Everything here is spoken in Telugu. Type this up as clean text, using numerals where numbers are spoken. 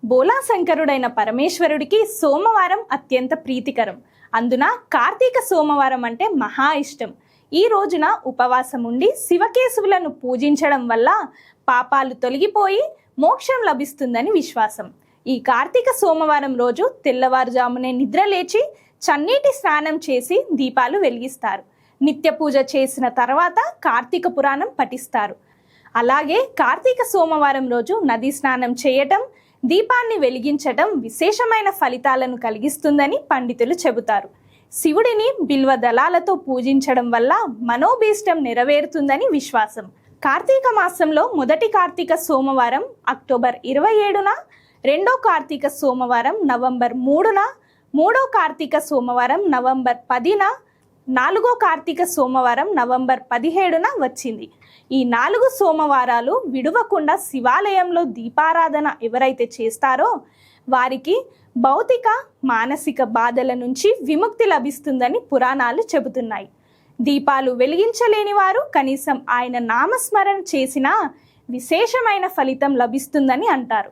బోలాశంకరుడైన పరమేశ్వరుడికి సోమవారం అత్యంత ప్రీతికరం. అందున కార్తీక సోమవారం అంటే మహా ఇష్టం. ఈ రోజున ఉపవాసం ఉండి శివకేశవులను పూజించడం వల్ల పాపాలు తొలగిపోయి మోక్షం లభిస్తుందని విశ్వాసం. ఈ కార్తీక సోమవారం రోజు తెల్లవారుజామునే నిద్రలేచి చన్నీటి స్నానం చేసి దీపాలు వెలిగిస్తారు. నిత్య పూజ చేసిన తర్వాత కార్తీక పురాణం పఠిస్తారు. అలాగే కార్తీక సోమవారం రోజు నదీ స్నానం చేయటం, దీపాన్ని వెలిగించటం విశేషమైన ఫలితాలను కలిగిస్తుందని పండితులు చెబుతారు. శివుడిని బిల్వ దళాలతో పూజించడం వల్ల మనోభీష్టం నెరవేరుతుందని విశ్వాసం. కార్తీక మాసంలో మొదటి కార్తీక సోమవారం అక్టోబర్ 27న, రెండో కార్తీక సోమవారం నవంబర్ 3న, మూడో కార్తీక సోమవారం నవంబర్ 10న, నాలుగో కార్తీక సోమవారం నవంబర్ 17న వచ్చింది. ఈ 4 సోమవారాలు విడువకుండా శివాలయంలో దీపారాధన ఎవరైతే చేస్తారో వారికి భౌతిక మానసిక బాధల నుంచి విముక్తి లభిస్తుందని పురాణాలు చెబుతున్నాయి. దీపాలు వెలిగించలేని వారు కనీసం ఆయన నామస్మరణ చేసినా విశేషమైన ఫలితం లభిస్తుందని అంటారు.